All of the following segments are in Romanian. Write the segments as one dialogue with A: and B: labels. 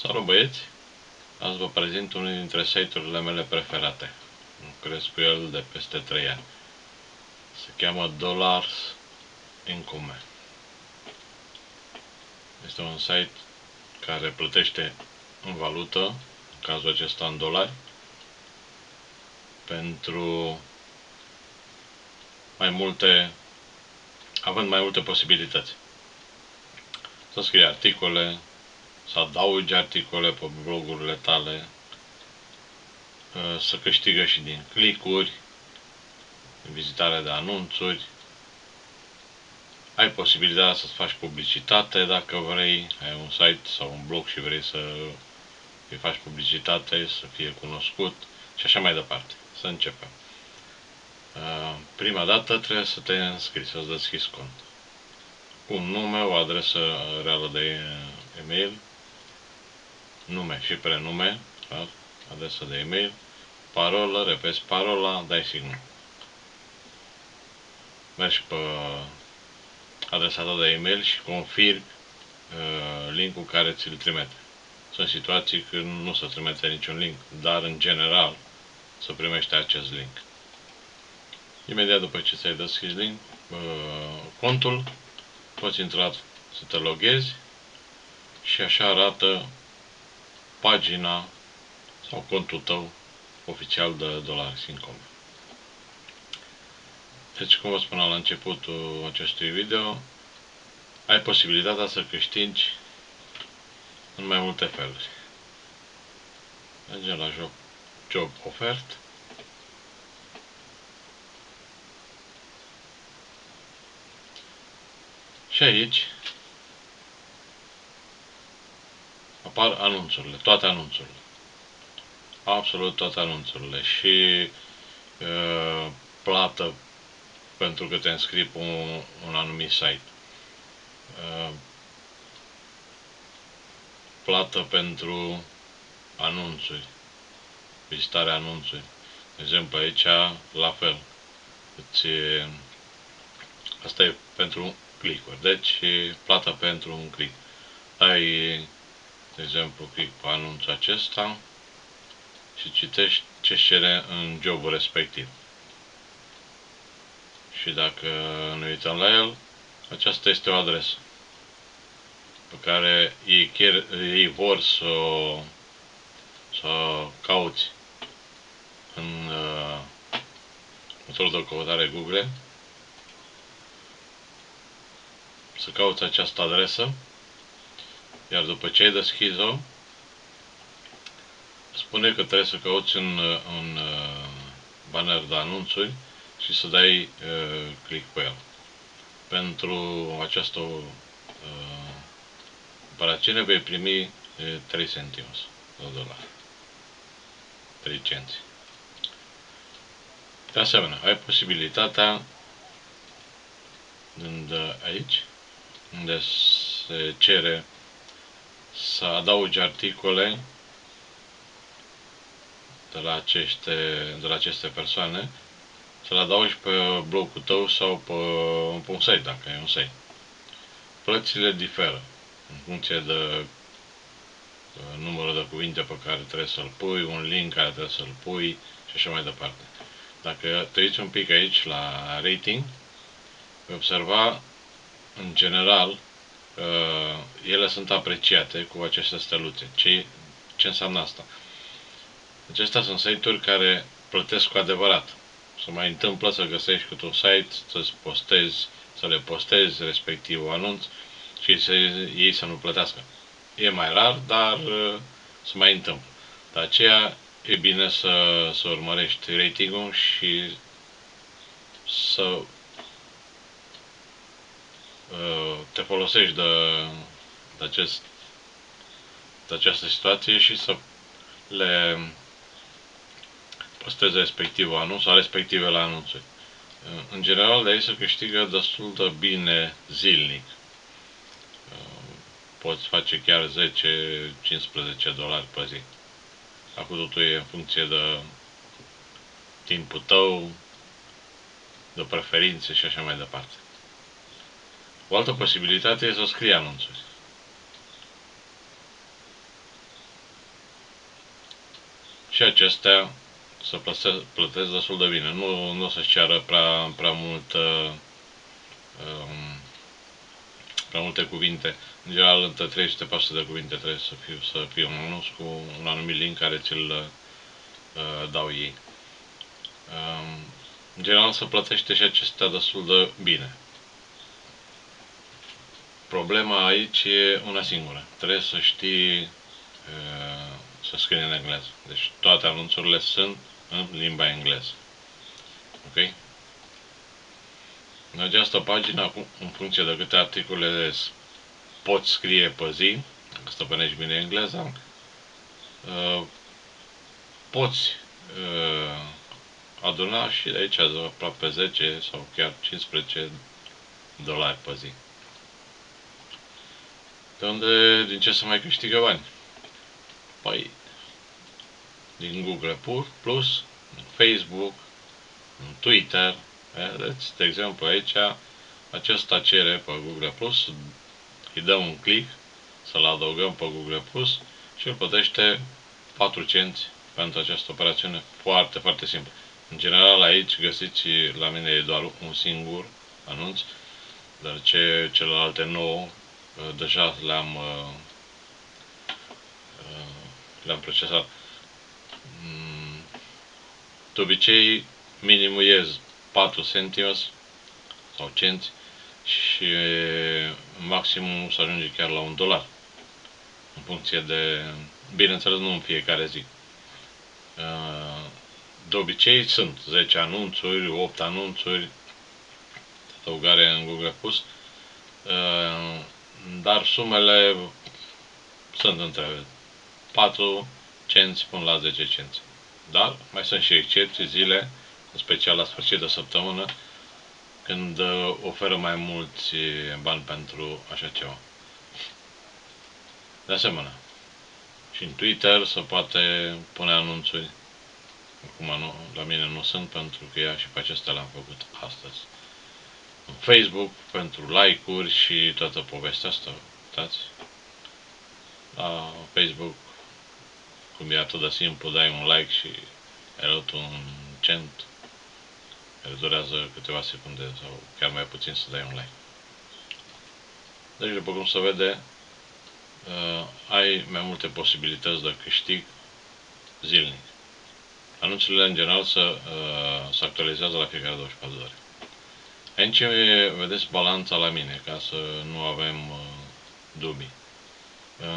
A: Salut băieți! Azi vă prezint unul dintre site-urile mele preferate. Lucrez cu el de peste 3 ani. Se cheamă Dollars Income. Este un site care plătește în valută, în cazul acesta în dolari, pentru având mai multe posibilități. Să scrii articole, să adaugi articole pe blogurile tale, să câștigă și din clicuri, vizitarea de anunțuri. Ai posibilitatea să-ți faci publicitate dacă vrei, ai un site sau un blog și vrei să îi faci publicitate, să fie cunoscut și așa mai departe. Să începem. Prima dată trebuie să te înscrii, să-ți deschizi cont. Un nume, o adresă reală de e-mail, nume și prenume, adresă de e-mail, parolă, repeți parola, dai signul. Mergi pe adresa ta de e-mail și confirmi linkul care ți-l trimite. Sunt situații când nu se trimite niciun link, dar în general să primești acest link. Imediat după ce ți-ai deschis contul, poți intra să te loghezi și așa arată pagina sau contul tău oficial de Dollars Income. Deci, cum vă spuneam la începutul acestui video, ai posibilitatea să câștigi în mai multe feluri. Mergem la Job Offert. Și aici apar anunțurile, toate anunțurile. Absolut toate anunțurile. Și plată pentru că te înscrii pe un anumit site. Plată pentru anunțuri, vizitarea anunțuri. De exemplu, aici, la fel. Asta e pentru clicuri. Deci, plata pentru un click. Ai, de exemplu, click pe anunțul acesta și citești ce cere în jobul respectiv. Și dacă ne uităm la el, aceasta este o adresă pe care ei vor să cauți în motorul de căutare Google, să cauți această adresă, iar după ce ai deschis-o, spune că trebuie să cauți un banner de anunțuri și să dai click pe el. Pentru această operațiune vei primi 3 centime de dolari. 3 cenți. De asemenea, ai posibilitatea aici, unde se cere să adaugi articole de la aceste persoane, să le adaugi pe blogul tău sau pe un site, dacă ai un site. Plățile diferă în funcție de numărul de cuvinte pe care trebuie să-l pui, un link care trebuie să-l pui și așa mai departe. Dacă te uiți un pic aici la rating, vei observa, în general, ele sunt apreciate cu aceste steluțe. Ce înseamnă asta? Acestea sunt site-uri care plătesc cu adevărat. Se mai întâmplă să găsești câte un site, să le postezi respectiv anunț și ei să nu plătească. E mai rar, dar se mai întâmplă. De aceea e bine să urmărești rating-ul și să te folosești de această situație și să le postezi respectivul anunț sau respectivele anunțuri. În general, de aici se câștigă destul de bine zilnic. Poți face chiar 10-15 dolari pe zi. Acum totul e în funcție de timpul tău, de preferințe și așa mai departe. O altă posibilitate e să scrii anunțuri. și acestea să plătesc destul de bine. Nu o să-și ceară prea multe cuvinte. În general, între 300-400 de cuvinte trebuie să fie un anunț cu un anumit link care ți-l dau ei. În general, se plătește și acestea destul de bine. Problema aici e una singură. Trebuie să știi să scrii în engleză. Deci toate anunțurile sunt în limba engleză. Ok? În această pagină, în funcție de câte articole poți scrie pe zi, dacă stăpânești bine engleza, poți aduna și de aici aproape 10 sau chiar 15 dolari pe zi. Din ce să mai câștigă bani? Păi, din Google Plus, Facebook, Twitter. Vedeți, de exemplu, aici, acesta cere pe Google Plus, îi dăm un click, să-l adăugăm pe Google Plus și îl plătește 4 cenți pentru această operațiune foarte, foarte simplă. În general, aici găsiți, la mine e doar un singur anunț, dar celelalte 9 deja le-am procesat. De obicei, minimul e 4 centimos sau cenți și maximum să ajunge chiar la $1. În funcție de... Bineînțeles, nu în fiecare zi. De obicei sunt 10 anunțuri, 8 anunțuri, adăugare în Google Plus, dar sumele sunt între 4 cenți până la 10 cenți. Dar mai sunt și excepții, zile, în special la sfârșit de săptămână, când oferă mai mulți bani pentru așa ceva. De asemenea, și în Twitter se poate pune anunțuri. Acum la mine nu sunt, pentru că ea și pe acestea le-am făcut astăzi. În Facebook, pentru like-uri și toată povestea asta, uitați. La Facebook, cum e atât de simplu, dai un like și ai luat un cent, care durează câteva secunde sau chiar mai puțin să dai un like. Deci, după cum se vede, ai mai multe posibilități de câștig zilnic. Anunțurile, în general, se actualizează la fiecare 24 de ore. Aici vedeți balanța la mine, ca să nu avem dubii.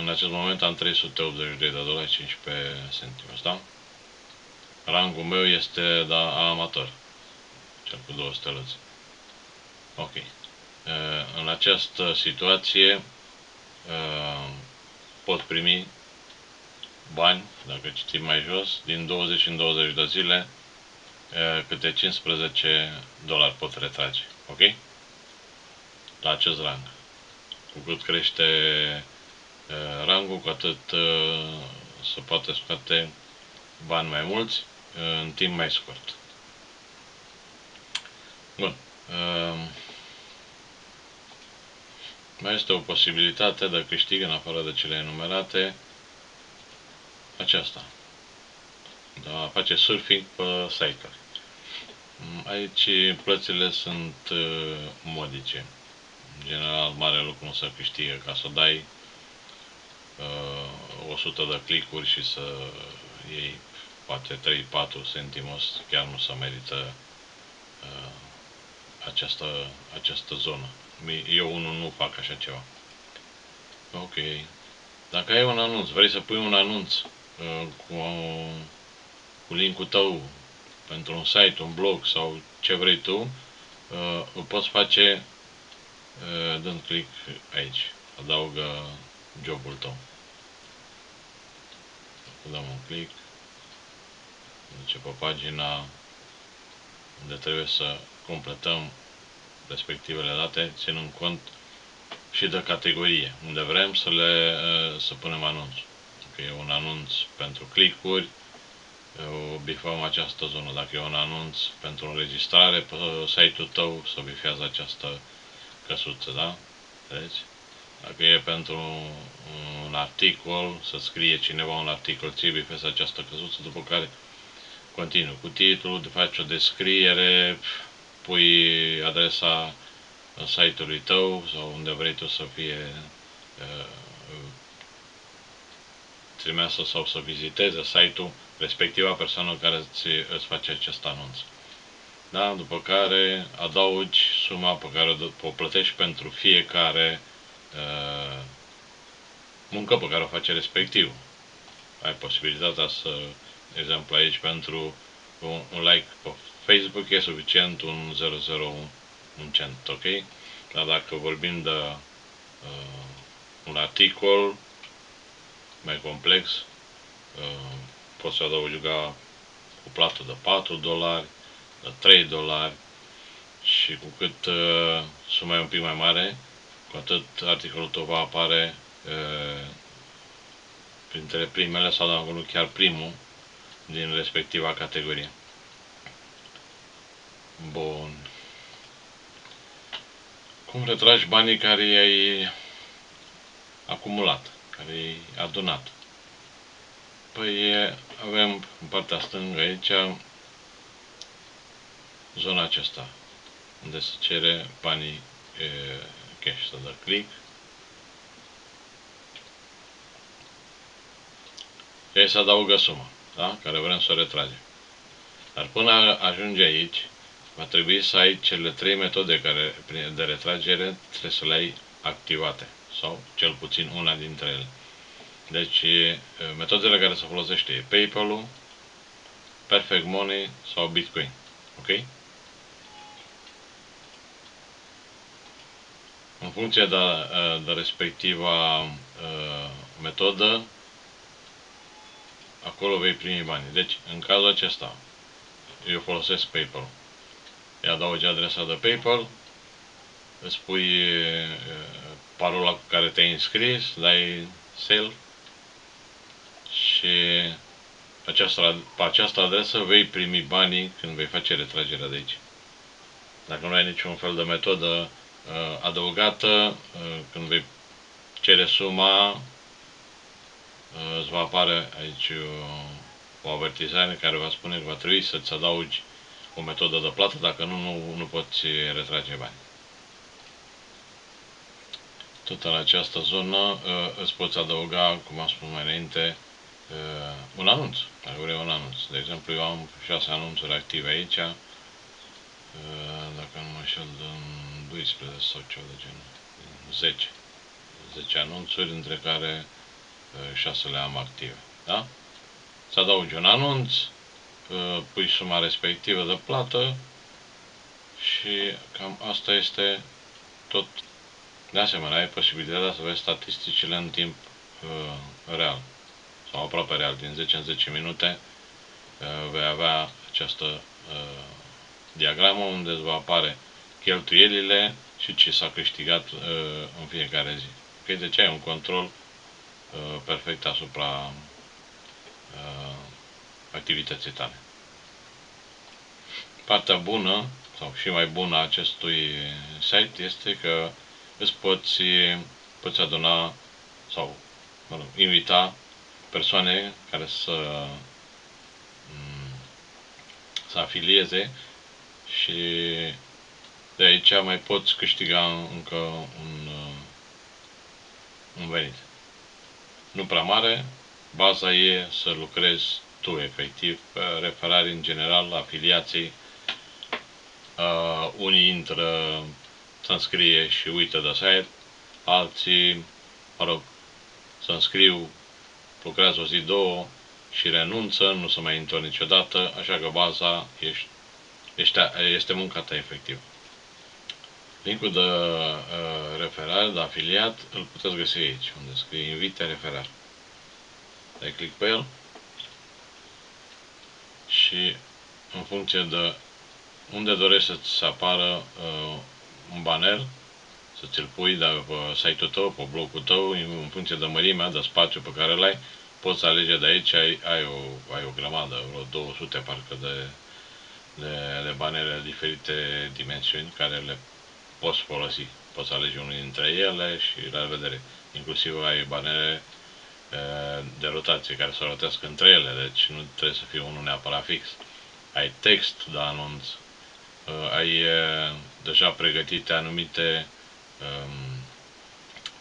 A: În acest moment am $382,15, da? Rangul meu este amator, cel cu 2 steluțe. Ok. În această situație pot primi bani, dacă citim mai jos, din 20 în 20 de zile, câte $15 pot retrage. Ok? La acest rang. Cu cât crește rangul, cu atât se poate scoate bani mai mulți în timp mai scurt. Bun. Mai este o posibilitate de câștig, în afară de cele enumerate, aceasta. De a face surfing pe site-uri. Aici plățile sunt modice. În general, mare lucru nu se câștigă ca să dai 100 de clicuri și să iei poate 3-4 centimos, chiar nu se merită această zonă. Eu unul nu fac așa ceva. Ok. Dacă ai un anunț, vrei să pui un anunț cu linkul tău pentru un site, un blog sau ce vrei tu, îl poți face dând click aici. Adaugă jobul tău. Dăm un click. Duce pe pagina unde trebuie să completăm respectivele date, ținând cont și de categorie, unde vrem să punem anunț. Dacă e un anunț pentru click-uri, bifăm această zonă. Dacă e un anunț pentru înregistrare pe site-ul tău, să bifează această căsuță, da? Vedeți? Dacă e pentru un articol, să scrie cineva un articol, ție bifezi această căsuță, după care continui cu titlul, faci o descriere, pui adresa site-ului tău sau unde vrei tu să fie trimisă sau să viziteze site-ul respectiva persoană care îți face acest anunț. Da? După care adaugi suma pe care o plătești pentru fiecare muncă pe care o face respectiv. Ai posibilitatea să, de exemplu aici, pentru un like pe Facebook e suficient un 001 cent, ok? Dar dacă vorbim de un articol mai complex, poți să adăuga o plată de 4 dolari, de 3 dolari și cu cât suma e un pic mai mare, cu atât articolul tău va apare printre primele sau dacă nu chiar primul din respectiva categorie. Bun. Cum retragi banii care i-ai acumulat, care i-ai adunat? Păi avem în partea stângă aici zona aceasta, unde se cere banii cash, să dă click. Și aici se adaugă suma, da? Care vrem să o retragem. Dar până ajunge aici, va trebui să ai cele 3 metode de retragere, trebuie să le ai activate, sau cel puțin una dintre ele. Deci, metodele care se folosește e PayPal-ul, Perfect Money sau Bitcoin. Ok? În funcție de respectiva metodă, acolo vei primi banii. Deci, în cazul acesta, eu folosesc PayPal. Îi adaugi adresa de PayPal, îți pui parola cu care te-ai înscris, dai save și pe această adresă vei primi banii când vei face retragerea de aici. Dacă nu ai niciun fel de metodă adăugată, când vei cere suma, îți va apare aici o avertizare care va spune că va trebui să-ți adaugi o metodă de plată, dacă nu poți retrage bani. Tot în această zonă îți poți adăuga, cum am spus mai înainte, un anunț, dacă vrei un anunț. De exemplu, eu am 6 anunțuri active aici, dacă nu mă înșel, de 12 sau ceva de genul, 10 anunțuri, între care 6 le am active. Da? Să adaugi un anunț, pui suma respectivă de plată și cam asta este tot. De asemenea, ai posibilitatea să vezi statisticile în timp real sau aproape real, din 10 în 10 minute vei avea această diagramă unde îți va apare cheltuielile și ce s-a câștigat în fiecare zi. Okay? Deci ai un control perfect asupra activității tale. Partea bună sau și mai bună a acestui site este că îți poți aduna sau invita persoane care să afilieze și de aici mai poți câștiga încă un venit. Nu prea mare, baza e să lucrezi tu efectiv, referari în general, afiliații. Unii intră, se înscrie și uită de site, alții, mă rog, se înscriu, lucrează o zi, două și renunță, nu se mai întorc niciodată, așa că baza este munca ta efectiv. Linkul de referare, de afiliat, îl puteți găsi aici, unde scrie invite referar. Dai click pe el și în funcție de unde dorești să-ți apară un banner, să ți-l pui pe site-ul tău, pe blogul tău, în funcție de mărimea, de spațiu pe care îl ai, poți alege de aici, ai o grămadă, vreo 200 parcă de banere de diferite dimensiuni care le poți folosi. poți alege unul dintre ele și la revedere. Inclusiv ai banere de rotație care să rotească între ele, deci nu trebuie să fie unul neapărat fix. Ai text de anunț, ai deja pregătite anumite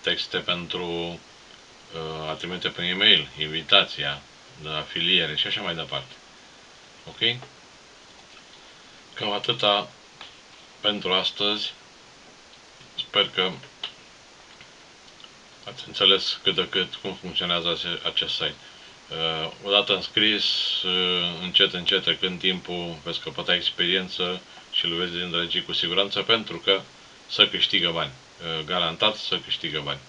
A: texte pentru a trimite prin e-mail, invitația de afiliere și așa mai departe. Ok? Cam atâta pentru astăzi. Sper că ați înțeles cât de cât cum funcționează acest site. Odată înscris, încet, încet, când timpul veți căpăta experiență și îl veți îndrăgi cu siguranță, pentru că să câștigă bani. Garantat să câștigă bani.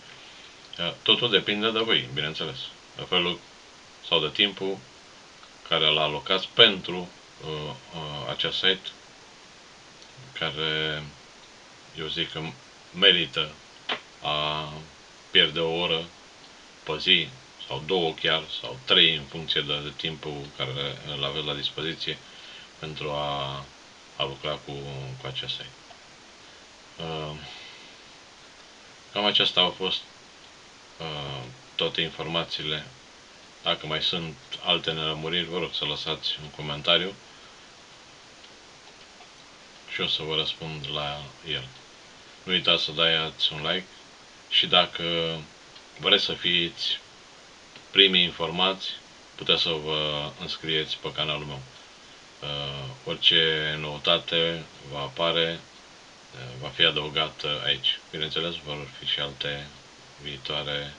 A: Totul depinde de voi, bineînțeles. De felul sau de timpul care îl alocați pentru acest site, care eu zic că merită a pierde o oră pe zi, sau două chiar, sau trei, în funcție de timpul care îl aveți la dispoziție pentru a lucra cu acest site. Cam acestea au fost toate informațiile. Dacă mai sunt alte nelămuriri, vă rog să lăsați un comentariu și o să vă răspund la el. Nu uitați să dați un like și dacă vreți să fiți primii informați, puteți să vă înscrieți pe canalul meu. Orice noutate va apare, va fi adăugată aici. Bineînțeles, vor fi și alte viitoare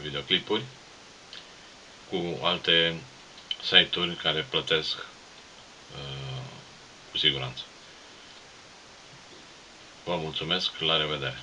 A: videoclipuri cu alte site-uri care plătesc cu siguranță. Vă mulțumesc, la revedere!